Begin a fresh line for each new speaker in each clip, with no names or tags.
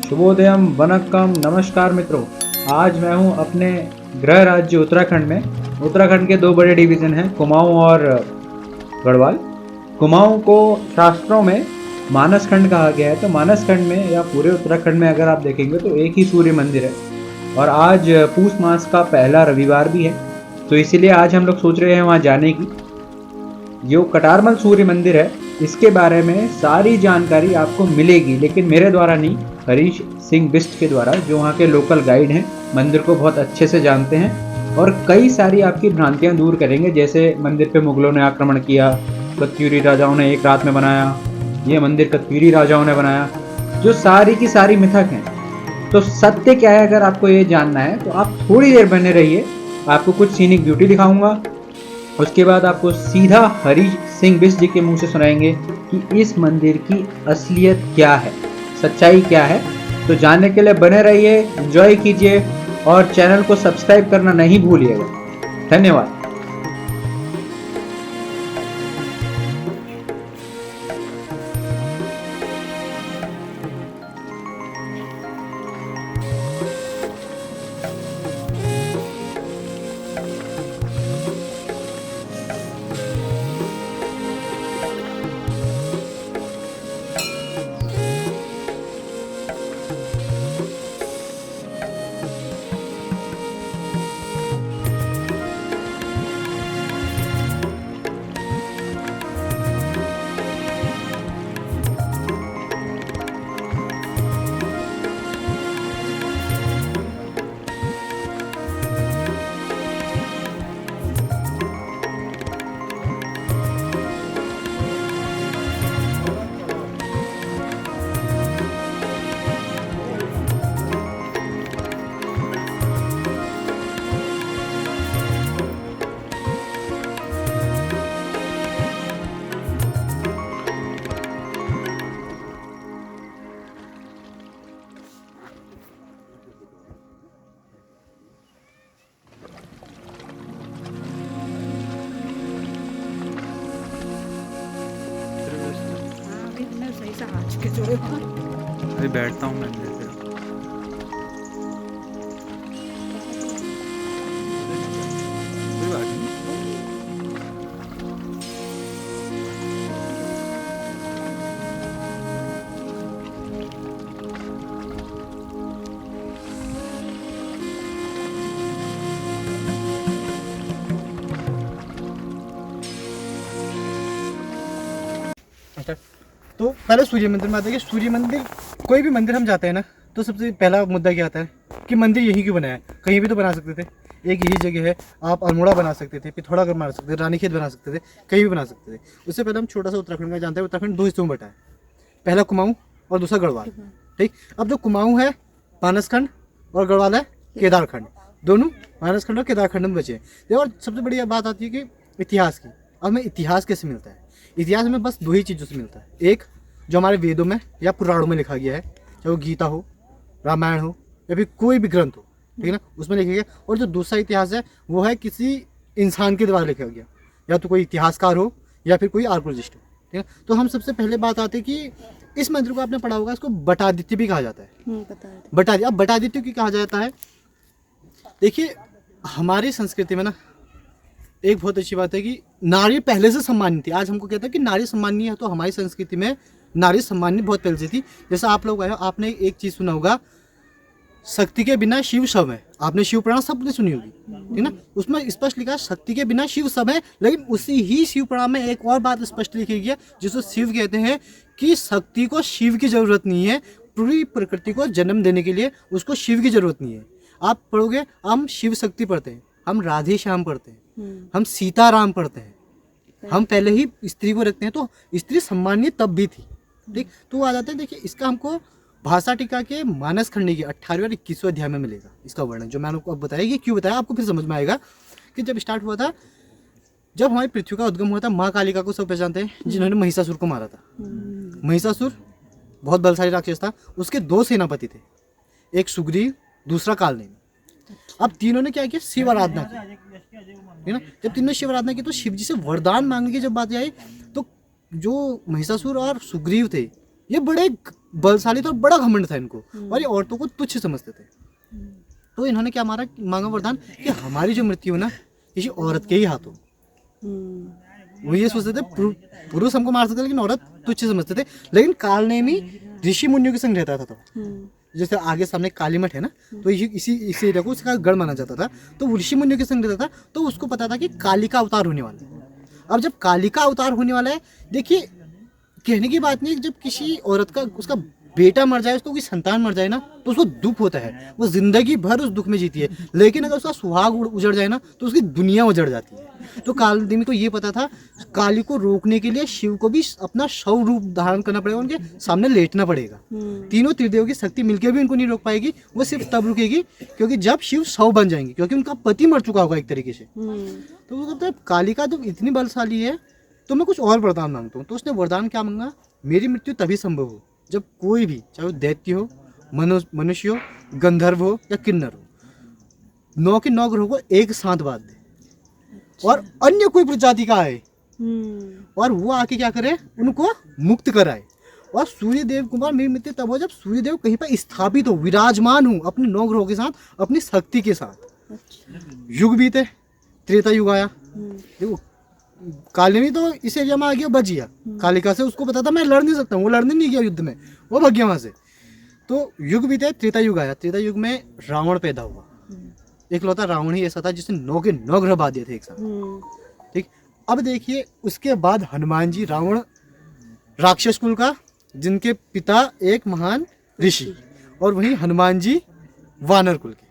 शुभोदयम वनक्कम नमस्कार मित्रों। आज मैं हूं अपने गृह राज्य उत्तराखंड में। उत्तराखंड के दो बड़े डिवीज़न हैं, कुमाऊं और गढ़वाल। कुमाऊं को शास्त्रों में मानस खंड कहा गया है। तो मानस खंड में या पूरे उत्तराखंड में अगर आप देखेंगे तो एक ही सूर्य मंदिर है और आज पूस मास का पहला रविवार भी है, तो इसीलिए आज हम लोग सोच रहे हैं वहाँ जाने की। जो कटारमल सूर्य मंदिर है इसके बारे में सारी जानकारी आपको मिलेगी, लेकिन मेरे द्वारा नहीं, हरीश सिंह बिस्ट के द्वारा, जो वहाँ के लोकल गाइड हैं, मंदिर को बहुत अच्छे से जानते हैं और कई सारी आपकी भ्रांतियाँ दूर करेंगे। जैसे मंदिर पे मुगलों ने आक्रमण किया, कत्यूरी राजाओं ने एक रात में बनाया, ये मंदिर कत्यूरी राजाओं ने बनाया, जो सारी की सारी मिथक हैं। तो सत्य क्या है, अगर आपको ये जानना है तो आप थोड़ी देर बने रहिए। आपको कुछ सीनिक ब्यूटी दिखाऊंगा, उसके बाद आपको सीधा हरीश सिंह बिस्ट जी के मुंह से सुनाएंगे कि इस मंदिर की असलियत क्या है, सच्चाई क्या है। तो जानने के लिए बने रहिए, एंजॉय कीजिए और चैनल को सब्सक्राइब करना नहीं भूलिएगा। धन्यवाद।
अभी बैठता हूँ मैं फिर। कोई बात नहीं।
अच्छा, तो पहले सूर्य मंदिर में आता है कि सूर्य मंदिर, कोई भी मंदिर हम जाते हैं ना तो सबसे पहला मुद्दा क्या आता है कि मंदिर यहीं क्यों बनाया है। कहीं भी तो बना सकते थे, एक यही जगह है। आप अल्मोड़ा बना सकते थे, पिथौरागढ़ बना सकते थे, रानीखेत बना सकते थे, कहीं भी बना सकते थे। उससे पहले हम छोटा सा उत्तराखंड का जानते हैं। उत्तराखंड दो हिस्सों में बटा है, पहला कुमाऊं और दूसरा गढ़वाल। ठीक, अब जो कुमाऊं है मानसखंड और गढ़वाल है केदारखंड। दोनों मानसखंड और केदारखंड में बचे हैं। और सबसे बड़ी बात आती है कि इतिहास की। अब हमें इतिहास कैसे मिलता है? इतिहास में बस दो ही चीज़ों से मिलता है। एक जो हमारे वेदों में या पुराणों में लिखा गया है, चाहे वो गीता हो, रामायण हो या फिर कोई भी ग्रंथ हो, ठीक है ना, उसमें लिखा गया। और जो दूसरा इतिहास है वो है किसी इंसान के द्वारा लिखा गया, या तो कोई इतिहासकार हो या फिर कोई आर्कोलॉजिस्ट हो, ठीक है। तो हम सबसे पहले बात आती है कि इस मंदिर को आपने पढ़ा होगा, इसको बटादित्य भी कहा जाता है। बटादित्य, अब बटादित्य क्यों कहा जाता है? देखिए, हमारी संस्कृति में ना एक बहुत अच्छी बात है कि नारी पहले से सम्मानित थी। आज हमको कहते हैं कि नारी सम्मानीय है, तो हमारी संस्कृति में नारी सम्मान्य बहुत पहले से थी। जैसा आप लोग आए हो, आपने एक चीज़ सुना होगा, शक्ति के बिना शिव शव है। आपने शिव पुराण सबने सुनी होगी, ठीक ना। उसमें स्पष्ट लिखा है शक्ति के बिना शिव शव है। लेकिन उसी ही शिव पुराण में एक और बात स्पष्ट लिखी गई है, जिसको शिव कहते हैं कि शक्ति को शिव की जरूरत नहीं है। पूरी प्रकृति को जन्म देने के लिए उसको शिव की जरूरत नहीं है। आप पढ़ोगे, हम शिव शक्ति पढ़ते हैं, हम राधे श्याम पढ़ते हैं, हम सीताराम पढ़ते हैं, हम पहले ही स्त्री को रखते हैं। तो स्त्री सम्मान्य तब भी थी, ठीक। तो वो आ जाते हैं। देखिए, इसका हमको भाषा टीका के मानस खंडी के 18वें और 21वें अध्याय में मिलेगा इसका वर्णन, जो मैंने आपको अब बताया। ये क्यों बताया आपको फिर समझ में आएगा कि जब स्टार्ट हुआ था, जब हमारी पृथ्वी का उद्गम हुआ था, माँ कालिका को सब पहचानते हैं, जिन्होंने महिषासुर को मारा था। महिषासुर बहुत बलशाली राक्षस था। उसके दो सेनापति थे, एक सुग्रीव, दूसरा कालनेमी। अब तीनों ने क्या किया? शिव आराधना की, है ना। जब तीनों ने शिव आराधना की तो शिव जी से वरदान मांगने की जब बात आई, तो जो महिषासुर और सुग्रीव थे, ये बड़े बलशाली था और बड़ा घमंड था इनको, और ये औरतों को तुच्छ समझते थे। तो इन्होंने क्या मांगा वरदान कि हमारी जो मृत्यु है ना किसी औरत के ही हाथों। वो ये सोचते थे पुरुष हमको मार सकते लेकिन औरत तुच्छ समझते थे। लेकिन कालनेमी ऋषि मुनियों के संग रहता था। तो जैसे आगे सामने कालीमठ है ना, तो इसी एरिया को उसका गढ़ माना जाता था। तो वो ऋषि मुनियों के संग रहता था, तो उसको पता था कि काली का अवतार होने वाला है। अब जब काली का अवतार होने वाला है, देखिए कहने की बात नहीं, जब किसी औरत का उसका बेटा मर जाए, उसको कोई संतान मर जाए ना, तो उसको दुख होता है, वो जिंदगी भर उस दुख में जीती है। लेकिन अगर उसका सुहाग उजड़ जाए ना, तो उसकी दुनिया उजड़ जाती है। तो कालनेमी को ये पता था काली को रोकने के लिए शिव को भी अपना शव रूप धारण करना पड़ेगा, उनके सामने लेटना पड़ेगा। तीनों त्रिदेव की शक्ति मिलकर भी उनको नहीं रोक पाएगी, वो सिर्फ तब रुकेगी क्योंकि जब शिव शव बन जाएंगे, क्योंकि उनका पति मर चुका होगा एक तरीके से। तो वो कहता है काली का तो इतनी बलशाली है, तो मैं कुछ और वरदान मांगता हूँ। तो उसने वरदान क्या मांगा, मेरी मृत्यु तभी संभव हो जब कोई भी, चाहे वो दैत्य हो, मनुष्य हो, गंधर्व हो या किन्नर हो, 9 के 9 ग्रहों को एक साथ बांध दे और अन्य कोई प्रजाति का आए और वो आके क्या करे, उनको मुक्त कराए। और सूर्यदेव कुमार मेरी मृत्यु तब हो जब सूर्यदेव कहीं पर स्थापित हो, विराजमान हो अपने 9 ग्रहों के साथ, अपनी शक्ति के साथ। युग बीते, त्रेता युग आया। देखो कालिनी तो इस एरिया में आ गया, बच गया कालिका से, उसको पता था मैं लड़ नहीं सकता हूँ, वो लड़ने नहीं गया युद्ध में, वो भाग गया वहां से। तो युग बीते, त्रेता युग आया। त्रेता युग में रावण पैदा हुआ। एकलौता रावण ही ऐसा था जिसने 9 के 9 ग्रह बांध दिए थे एक साथ। ठीक, अब देखिए उसके बाद हनुमान जी, रावण राक्षस कुल का, जिनके पिता एक महान ऋषि, और वहीं हनुमान जी वानर कुल के।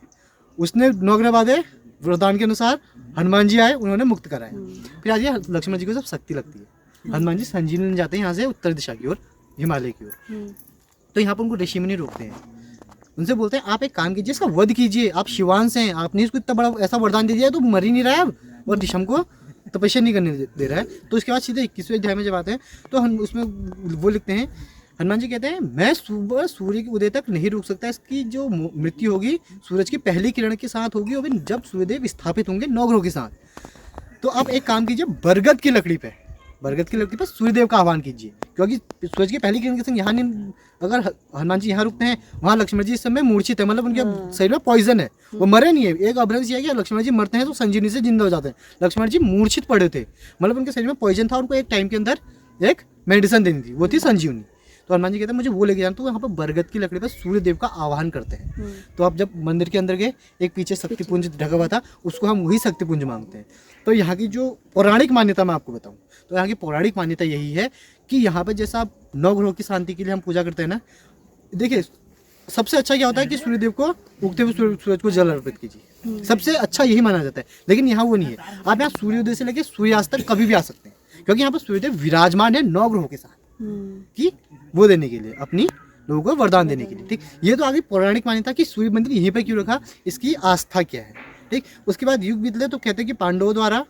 उसने 9 ग्रह बांधे, वरदान के अनुसार हनुमान जी आए, उन्होंने मुक्त कराया। फिर आज ये लक्ष्मण जी को सब शक्ति लगती है। हनुमान जी संजीवनी जाते हैं यहाँ से उत्तर दिशा की ओर, हिमालय की ओर। तो यहाँ पर उनको ऋषि मुनि रोकते हैं, उनसे बोलते हैं आप एक काम कीजिए, इसका वध कीजिए, आप शिवांश हैं, आपने इसको इतना बड़ा ऐसा वरदान दे दिया है तो मर ही नहीं रहा है अब, और ऋषम को तपस्या नहीं करने दे रहा है। तो उसके बाद सीधे 21वें अध्याय में जब आते हैं तो हम उसमें वो लिखते हैं, हनुमान जी कहते हैं मैं सुबह सूर्य के उदय तक नहीं रुक सकता, इसकी जो मृत्यु होगी सूरज की पहली किरण के साथ होगी, और जब सूर्यदेव स्थापित होंगे 9 ग्रहों के साथ। तो आप एक काम कीजिए, बरगद की लकड़ी पर सूर्यदेव का आह्वान कीजिए, क्योंकि सूरज की पहली किरण के संग यहाँ नहीं, अगर हनुमान जी यहाँ रुकते हैं, वहाँ लक्ष्मण जी इस समय मूर्छित है, मतलब उनके शरीर में पॉइजन है, वो मरे नहीं है। एक अभ्रंश यह है कि लक्ष्मण जी मरते हैं तो संजीवनी से जिंदा हो जाते हैं। लक्ष्मण जी मूर्छित पड़े थे, मतलब उनके शरीर में पॉइजन था, उनको एक टाइम के अंदर एक मेडिसिन देनी थी, वो थी संजीवनी। तो हनुमान जी कहते हैं मुझे वो लेके जाना। तो यहाँ पर बरगद की लकड़ी पर सूर्यदेव का आह्वान करते हैं। तो आप जब मंदिर के अंदर गए, एक पीछे शक्तिपुंज ढका हुआ था, उसको हम वही शक्तिपुंज मांगते हैं। तो यहाँ की जो पौराणिक मान्यता मैं आपको बताऊँ, तो यहाँ की पौराणिक मान्यता यही है कि यहाँ पर जैसा 9 ग्रहों की शांति के लिए हम पूजा करते हैं ना, देखिए सबसे अच्छा क्या होता है कि सूर्यदेव को उगते हुए सूरज को जल अर्पित कीजिए, सबसे अच्छा यही माना जाता है। लेकिन यहाँ वो नहीं है, आप यहाँ सूर्योदय से लेकर सूर्यास्त तक कभी भी आ सकते हैं, क्योंकि यहाँ पर सूर्यदेव विराजमान है 9 ग्रहों के साथ कि वो देने के लिए, अपनी लोगों को वरदान देने के लिए। ठीक, ये तो आगे पौराणिक मान्यता कि सूर्य मंदिर यहीं पे क्यों रखा, इसकी आस्था क्या है। ठीक, उसके बाद युग बीतले तो कहते हैं कि पांडवों द्वारा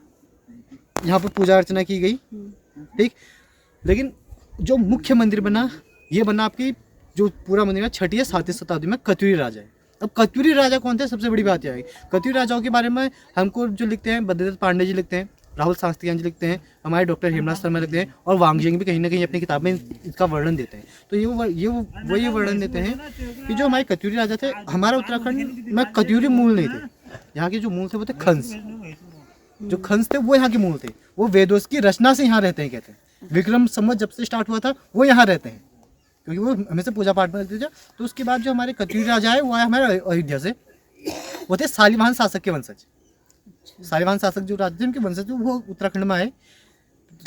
यहाँ पर पूजा अर्चना की गई। ठीक, लेकिन जो मुख्य मंदिर बना, ये बना आपकी जो पूरा मंदिर है 6वीं या 7वीं शताब्दी में कत्यूरी राजा है। अब कत्यूरी राजा कौन थे, सबसे बड़ी बात यह है कत्यूरी राजाओं के बारे में हमको जो लिखते हैं बद्रीदत्त पांडे जी लिखते हैं, राहुल शास्त्रियान जी लिखते हैं, हमारे डॉक्टर हेमराज शर्मा लिखते हैं, और वांगजिंग भी कहीं ना कहीं अपनी किताब में इसका वर्णन देते हैं। तो ये वर्णन देते हैं कि जो हमारे कत्यूरी राजा थे, हमारा उत्तराखंड में कत्यूरी मूल नहीं थे, यहाँ के जो मूल थे वो थे खंस। जो खंस थे वो यहाँ के मूल थे, वो वेदोस की रचना से यहाँ रहते हैं। कहते हैं विक्रम संवत जब से स्टार्ट हुआ था वो यहाँ रहते हैं, क्योंकि वो हमेशा पूजा पाठ में रहते थे। तो उसके बाद जो हमारे कत्यूरी राजा है वो आए हमारे अयोध्या से, वो थे शालिवाहन शासक के वंशज। शालिवाहन शासक जो राजा थे उनके वंशज वो उत्तराखंड में आए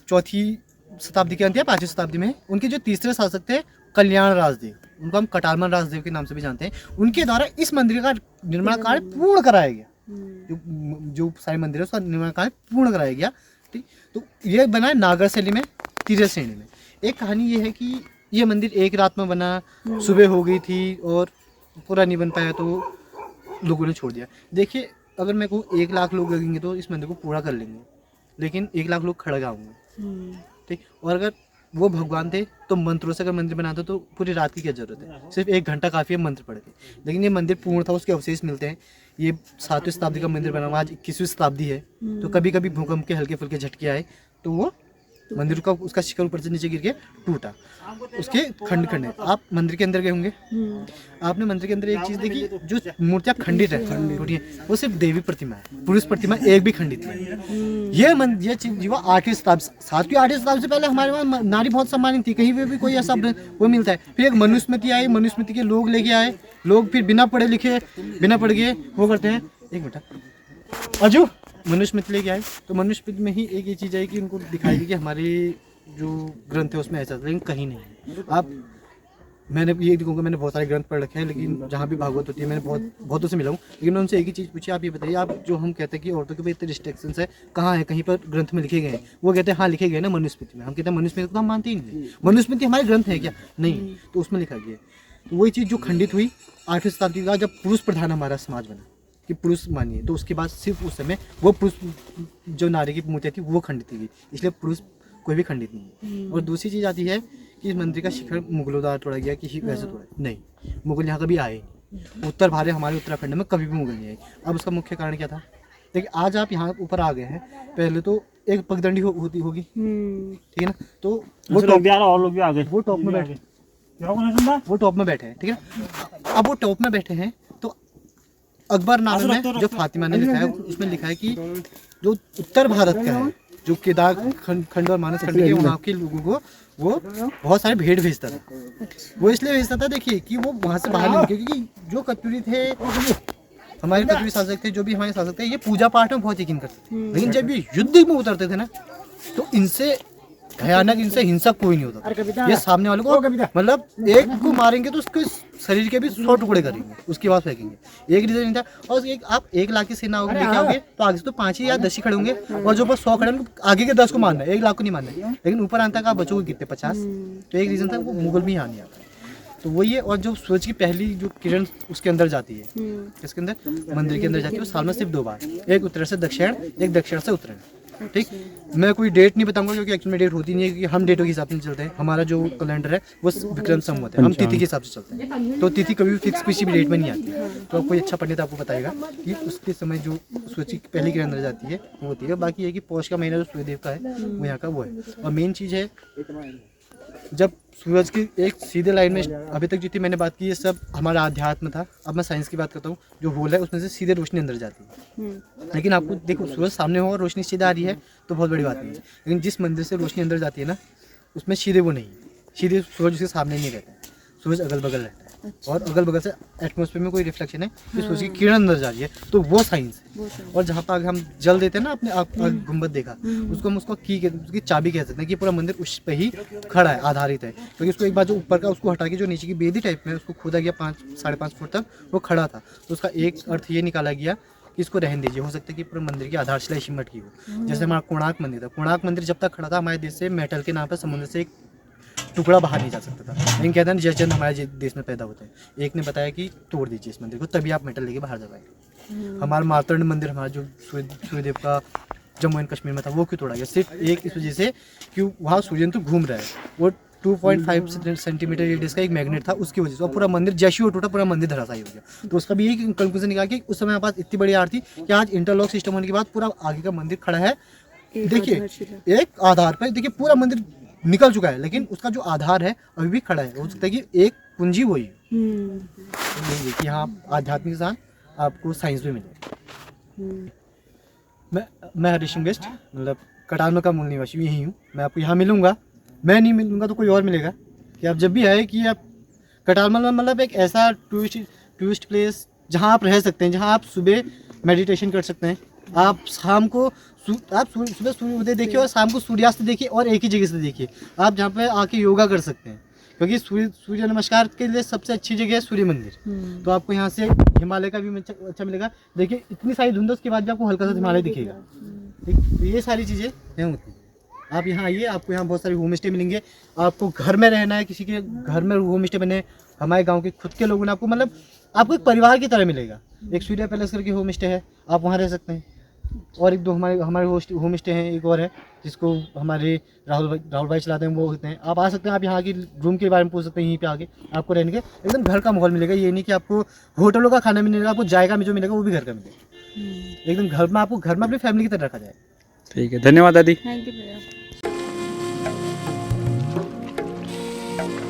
4वीं शताब्दी के अंत या 5वीं शताब्दी में। उनके जो तीसरे शासक थे कल्याण राजदेव, उनको हम कटारमल राजदेव के नाम से भी जानते हैं, उनके द्वारा इस मंदिर का निर्माण कार्य पूर्ण कराया गया। जो सारे मंदिर है उसका निर्माण कार्य पूर्ण कराया गया। ठीक, तो ये बना है नागर शैली में, तीसरी श्रेणी में। एक कहानी ये है कि ये मंदिर एक रात में बना, सुबह हो गई थी और पूरा नहीं बन पाया तो लोगों ने छोड़ दिया। देखिए अगर मैं कहूँ 1 लाख लोग लगेंगे तो इस मंदिर को पूरा कर लेंगे, लेकिन 1 लाख लोग खड़े होंगे। ठीक, और अगर वो भगवान थे तो मंत्रों से अगर मंदिर बनाते तो पूरी रात की क्या जरूरत है, सिर्फ 1 घंटा काफ़ी है मंत्र पढ़ के। लेकिन ये मंदिर पूर्ण था, उसके अवशेष मिलते हैं। ये 7वीं शताब्दी का मंदिर बना हुआ, आज 21वीं शताब्दी है। तो कभी कभी भूकंप के हल्के फुल्के झटके आए तो वो मंदिर का उसका शिखर ऊपर से नीचे गिर के टूटा, उसके खंड खंड है। आप मंदिर के अंदर गए होंगे, आपने मंदिर के अंदर एक चीज देखी, जो मूर्तियां खंडित है, टूटी है, वो सिर्फ देवी प्रतिमा है, पुरुष प्रतिमा एक भी खंडित नहीं। ये चीज वो 8वीं शताब्दी 7वीं 8वीं शताब्दी से पहले हमारे वहाँ नारी बहुत सम्मानित थी, कहीं पे भी कोई ऐसा वो मिलता है। फिर एक मनुस्मृति आई, मनुस्मृति के लोग लेके आए, लोग फिर बिना पढ़े लिखे बिना पढ़ गए वो करते हैं। एक मिनट अजू, मनुस्मृति लेके आए तो मनुस्मृति में ही एक ये चीज़ आई कि उनको दिखाई दी कि हमारे जो ग्रंथ है उसमें ऐसा, लेकिन कहीं नहीं। आप मैंने ये देखूँगा, मैंने बहुत सारे ग्रंथ पढ़ रखे हैं, लेकिन जहाँ भी भागवत होती है मैंने बहुतों से मिला हूँ, लेकिन मैं उनसे एक ही चीज़ पूछी, आप ये बताइए, आप जो हम कहते हैं कि औरतों के ऊपर इतने रिस्ट्रिक्शंस है, कहाँ है, कहीं पर ग्रंथ में लिखे गए हैं? वो कहते हैं हाँ लिखे गए ना मनुस्मृति में। हम कहते हैं मनुस्मृति तो हम मानते ही नहीं, मनुस्मृति हमारे ग्रंथ है क्या? नहीं, तो उसमें लिखा गया। तो वही चीज़ जो खंडित हुई 8वीं शताब्दी का, जब पुरुष प्रधान हमारा समाज बना कि पुरुष मानिए, तो उसके बाद सिर्फ उस समय वो पुरुष जो नारी की मूर्तियाँ थी वो खंडित हुई, इसलिए पुरुष कोई भी खंडित नहीं है। और दूसरी चीज़ आती है कि इस मंदिर का शिखर मुगलों द्वारा तोड़ा गया कि वैसे तोड़ा नहीं, मुगल यहाँ कभी आए नहीं, उत्तर भारत हमारे उत्तराखंड में कभी भी मुगल नहीं आए। अब उसका मुख्य कारण क्या था? देखिए आज आप यहाँ ऊपर आ गए हैं, पहले तो एक पगडंडी होती होगी, ठीक है ना, तो वो टॉप में और लोग भी आ गए, वो टॉप में बैठे, वो टॉप में बैठे हैं, ठीक है। अब वो टॉप में बैठे हैं तो अकबर नाम में जो फातिमा ने लिखा है उसमें लिखा है कि जो उत्तर भारत का है, जो केदार खंड और मानस खंड के वहाँ के लोगों को वो बहुत सारे भेड़ भेजता था। वो इसलिए भेजता था, देखिए कि वो वहाँ से बाहर निकले, क्योंकि जो कत्यूरी थे, हमारे कत्यूरी शासक थे, जो भी हमारे शासक थे, ये पूजा पाठ में बहुत यकीन करते थे, लेकिन जब ये युद्ध में उतरते थे ना, तो इनसे भयानक, इनसे हिंसक कोई नहीं होता। ये सामने वाले को मतलब एक को मारेंगे तो उसके शरीर के भी 100 टुकड़े करेंगे, उसके बाद फेंकेंगे। एक रीजन नहीं था। और एक आप 1 लाख की सेना लेके आओगे तो आगे से तो 5 ही या 10 ही खड़े होंगे, और जो बस 100 खड़े होंगे आगे के 10 को मारना है, 1 लाख को नहीं मारना है। लेकिन ऊपर आने तक आप बचोगे कितने? 50। तो एक रीजन था, वो मुगल भी यहाँ नहीं आता। तो वही है। और जो सूरज की पहली जो किरण उसके अंदर जाती है, इसके अंदर मंदिर के अंदर जाती है, वो साल में सिर्फ 2 बार, एक उत्तर से दक्षिण, एक दक्षिण से उत्तरायण, ठीक। मैं कोई डेट नहीं बताऊंगा क्योंकि एक्चुअली में डेट होती नहीं है, क्योंकि हम डेटों के हिसाब से चलते हैं। हमारा जो कैलेंडर है वो विक्रम संवत है, हम तिथि के हिसाब से चलते हैं, तो तिथि कभी भी फिक्स किसी भी डेट में नहीं आती। तो कोई अच्छा पंडित आपको बताएगा कि उसके समय जो सूरज की पहली किरण अंदर जाती है वो होती है। बाकी ये कि पौष का महीना जो सूर्यदेव का है वो यहाँ का वो है। और मेन चीज़ है, जब सूरज की एक सीधे लाइन में, अभी तक जितनी मैंने बात की ये सब हमारा अध्यात्म था, अब मैं साइंस की बात करता हूँ। जो होल है उसमें से सीधे रोशनी अंदर जाती है, लेकिन आपको देखो सूरज सामने हो और रोशनी सीधे आ रही है तो बहुत बड़ी बात नहीं है। लेकिन जिस मंदिर से रोशनी अंदर जाती है ना, उसमें सीधे वो नहीं, सीधे सूरज उसके सामने नहीं रहता है, सूरज अगल बगल रहता है। और अगल बगल से एटमॉस्फेयर में कोई रिफ्लेक्शन है कि सूरज की किरण अंदर जा रही है, तो वो साइंस है। और जहाँ पर हम जल देते हैं ना, अपने आप गुंबद देखा, उसको हम उसको उसकी चाबी कह सकते हैं कि पूरा मंदिर उस पर ही खड़ा है, आधारित है। क्योंकि उसको एक बार जो ऊपर का उसको हटा के जो नीचे की बेदी टाइप में उसको खोदा गया 5-5.5 फुट तक वो खड़ा था, तो उसका एक अर्थ ये निकाला गया कि इसको रहने दीजिए। हो सकता है कि पूरे मंदिर की आधारशिला इसी मट की हो। जैसे हमारा कोणार्क मंदिर था, कोणार्क मंदिर जब तक खड़ा था हमारे देश से मेटल के नाम पर समुद्र से एक टुकड़ा बाहर नहीं जा सकता था। लेकिन कहते हैं जयचंद हमारे देश में पैदा होते हैं, एक ने बताया कि तोड़ दीजिए इस मंदिर को, तभी आप मेटल लेके बाहर जा पाएंगे। हमारा मातृ मंदिर, हमारा जो सूर्यदेव का जम्मू एंड कश्मीर में था, वो क्यों तोड़ा गया? सिर्फ एक इस वजह से कि वहाँ सूर्यंतु घूम रहा है, वो 2.5 सेंटीमीटर रेडियस का एक मैग्नेट था, उसकी वजह से। और पूरा मंदिर जैसे ही टूटा, पूरा मंदिर धराशायी हो गया। तो उसका भी यही कंक्लूजन निकाला कि उस समय हमारे पास इतनी बड़ी आर्ट थी कि आज इंटरलॉक सिस्टम होने के बाद पूरा आगे का मंदिर खड़ा है। देखिए एक आधार पर, देखिए पूरा मंदिर निकल चुका है, लेकिन उसका जो आधार है अभी भी खड़ा है। हो सकता है कि एक पूंजी वही है कि हाँ, आध्यात्मिक के साथ आपको साइंस भी मिले। मैं हरीश बेस्ट, मतलब कटारमल का मूल निवासी यही हूँ। मैं आपको यहाँ मिलूंगा, मैं नहीं मिलूंगा तो कोई और मिलेगा। कि आप जब भी आए कि आप कटारमल में, मतलब एक ऐसा टूरिस्ट प्लेस जहाँ आप रह सकते हैं, जहाँ आप सुबह मेडिटेशन कर सकते हैं, आप शाम को आप सुबह सूर्योदय देखिए और शाम को सूर्यास्त देखिए, और एक ही जगह से देखिए। आप जहाँ पे आके योगा कर सकते हैं, क्योंकि सूर्य नमस्कार के लिए सबसे अच्छी जगह है सूर्य मंदिर। तो आपको यहाँ से हिमालय का भी अच्छा मिलेगा। देखिए इतनी सारी धुंध, उसके बाद भी आपको हल्का सा हिमालय दिखेगा। ठीक, तो ये सारी चीज़ें यहाँ होती हैं। आप यहाँ आइए, आपको यहाँ बहुत सारे होम स्टे मिलेंगे। आपको घर में रहना है, किसी के घर में होम स्टे बने, हमारे गाँव के खुद के लोगों ने आपको, मतलब आपको एक परिवार की तरह मिलेगा। एक सूर्या पैलेस करके होम स्टे है, आप वहाँ रह सकते हैं। और एक दो हमारे होम स्टे हैं, एक और है जिसको हमारे राहुल भाई चलाते हैं, वो होते हैं। आप आ सकते हैं, आप यहाँ की रूम के बारे में पूछ सकते हैं। यहीं पे आके आपको रहने के एकदम घर का माहौल मिलेगा। ये नहीं कि आपको होटलों का खाना मिलेगा, आपको जायका में जो मिलेगा वो भी घर का मिलेगा। एकदम घर में, आपको घर में अपनी फैमिली की तरह रखा जाए।
ठीक है, धन्यवाद दादी।
थैंक यू भैया।
है।